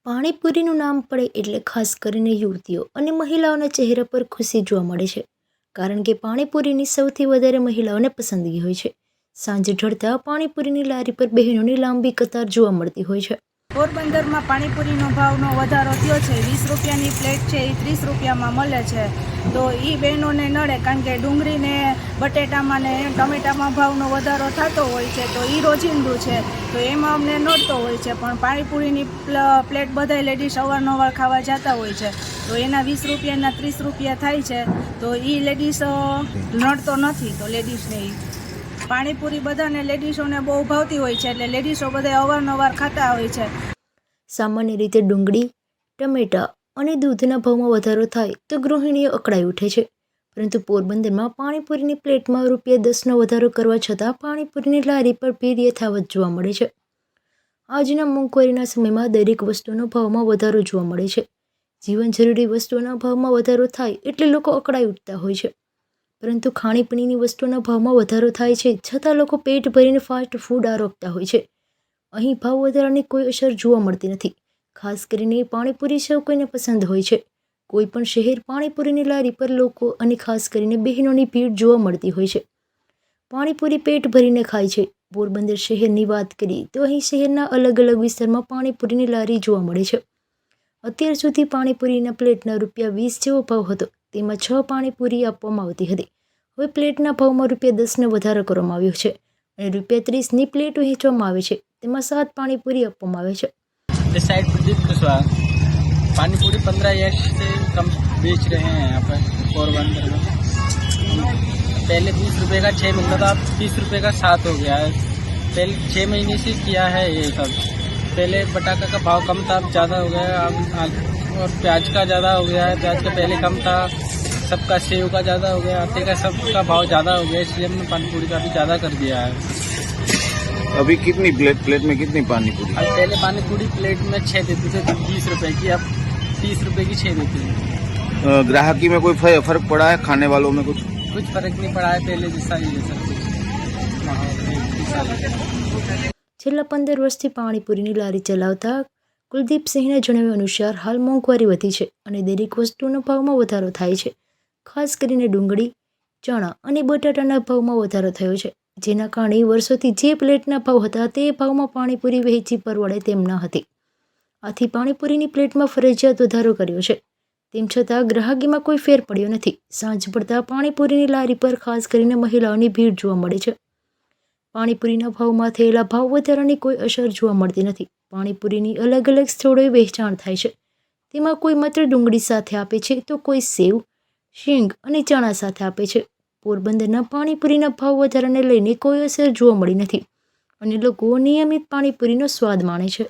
પાણીપુરીનું નામ પડે એટલે ખાસ કરીને યુવતીઓ અને મહિલાઓના ચહેરા પર ખુશી જોવા મળે છે, કારણ કે પાણીપુરીની સૌથી વધારે મહિલાઓને પસંદગી હોય છે. સાંજે ઢળતા પાણીપુરીની લારી પર બહેનોની લાંબી કતાર જોવા મળતી હોય છે. પોરબંદરમાં પાણીપુરીનો ભાવનો વધારો થયો છે. 20 રૂપિયાની પ્લેટ છે એ 30 રૂપિયામાં મળે છે. તો એ બહેનોને નડે, કારણ કે ડુંગળીને બટેટામાં ને ટમેટામાં ભાવનો વધારો થતો હોય છે, તો એ રોજિંદું છે, તો એમાં અમને નડતો હોય છે. પણ પાણીપુરીની પ્લેટ બધા લેડીઝ અવારનવાર ખાવા જતા હોય છે, તો એના 20 રૂપિયાના 30 રૂપિયા થાય છે, તો એ લેડીઝ નડતો નથી. તો લેડીઝને પાણીપુરી બધાને લેડીઝોને બહુ ભાવતી હોય છે, એટલે લેડીઝો બધા અવારનવાર ખાતા હોય છે. સામાન્ય રીતે ડુંગળી, ટમેટા અને દૂધના ભાવમાં વધારો થાય તો ગૃહિણીઓ અકળાઈ ઉઠે છે, પરંતુ પોરબંદરમાં પાણીપુરીની પ્લેટમાં ₹10નો વધારો કરવા છતાં પાણીપુરીની લારી પર ભીડ યથાવત જોવા મળે છે. આજના મોંઘવારીના સમયમાં દરેક વસ્તુનો ભાવમાં વધારો જોવા મળે છે. જીવન જરૂરી વસ્તુઓના ભાવમાં વધારો થાય એટલે લોકો અકળાઈ ઉઠતા હોય છે, પરંતુ ખાણીપીણીની વસ્તુઓના ભાવમાં વધારો થાય છે છતાં લોકો પેટ ભરીને ફાસ્ટ ફૂડ આરોગતા હોય છે. અહીં ભાવ વધારાની કોઈ અસર જોવા મળતી નથી. ખાસ કરીને પાણીપુરી સૌ કોઈને પસંદ હોય છે. કોઈ પણ શહેર પાણીપુરીની લારી પર લોકો અને ખાસ કરીને બહેનોની ભીડ જોવા મળતી હોય છે. પાણીપુરી પેટ ભરીને ખાય છે. પોરબંદર શહેરની વાત કરીએ તો અહીં શહેરના અલગ અલગ વિસ્તારમાં પાણીપુરીની લારી જોવા મળે છે. અત્યાર સુધી પાણીપુરીના પ્લેટના ₹20 જેવો ભાવ હતો, તેમાં 6 પાણીપુરી આપવામાં આવતી હતી. હવે પ્લેટના ભાવમાં ₹10નો વધારો કરવામાં આવ્યો છે અને ₹30ની પ્લેટ વહેંચવામાં આવે છે. તેમાં 7 પાણીપુરી આપવામાં આવે છે. इस साइड प्रदीप कुशवाहा पानी पूरी 15 से कम बेच रहे हैं यहाँ पर पोरबंदर में। पहले 20 रुपये का 6 मिलता था, अब 30 रुपये का 7 हो गया है। पहले 6 महीने से किया है ये सब। पहले बटाका का भाव कम था, अब ज़्यादा हो गया है, और प्याज का ज़्यादा हो गया है। प्याज का पहले कम था, सबका सेव का ज़्यादा हो गया, आटे का सबका भाव ज़्यादा हो गया, इसलिए हमने पानी पूरी का भी ज़्यादा कर दिया है। अभी कितनी प्लेट में कितनी पानी पूरी? अब पहले पानी पूरी प्लेट में 6 देते थे, 20 रुपए की, अब 30 रुपए की 6 देते हैं। ग्राहकी में कोई फर्क पड़ा है? खाने वालों में कुछ फर्क नहीं पड़ा है, पहले जैसा ही है सब कुछ। છેલ્લા 15 વર્ષથી પાણીપુરીની લારી ચલાવતા કુલદીપસિંહના જણાવ્યા અનુસાર હાલ મોંઘવારી વધી છે અને દરેક વસ્તુનો ભાવમાં વધારો થાય છે. ખાસ કરીને ડુંગળી, ચણા અને બટાટાના ભાવમાં વધારો થયો છે, જેના કારણે વર્ષોથી જે પ્લેટના ભાવ હતા તે ભાવમાં પાણીપુરી વહેંચી પરવડે તેમ ન હતી. આથી પાણીપુરીની પ્લેટમાં ફરજિયાત વધારો કર્યો છે. તેમ છતાં ગ્રાહકીમાં કોઈ ફેર પડ્યો નથી. સાંજ પડતા પાણીપુરીની લારી પર ખાસ કરીને મહિલાઓની ભીડ જોવા મળે છે. પાણીપુરીના ભાવમાં થયેલા ભાવ વધારાની કોઈ અસર જોવા મળતી નથી. પાણીપુરીની અલગ અલગ સ્થળોએ વહેંચાણ થાય છે. તેમાં કોઈ માત્ર ડુંગળી સાથે આપે છે તો કોઈ સેવ, શીંગ અને ચણા સાથે આપે છે. પોરબંદરના પાણીપુરીના ભાવ વધારાને લઈને કોઈ અસર જોવા મળી નથી અને લોકો નિયમિત પાણીપુરીનો સ્વાદ માણે છે.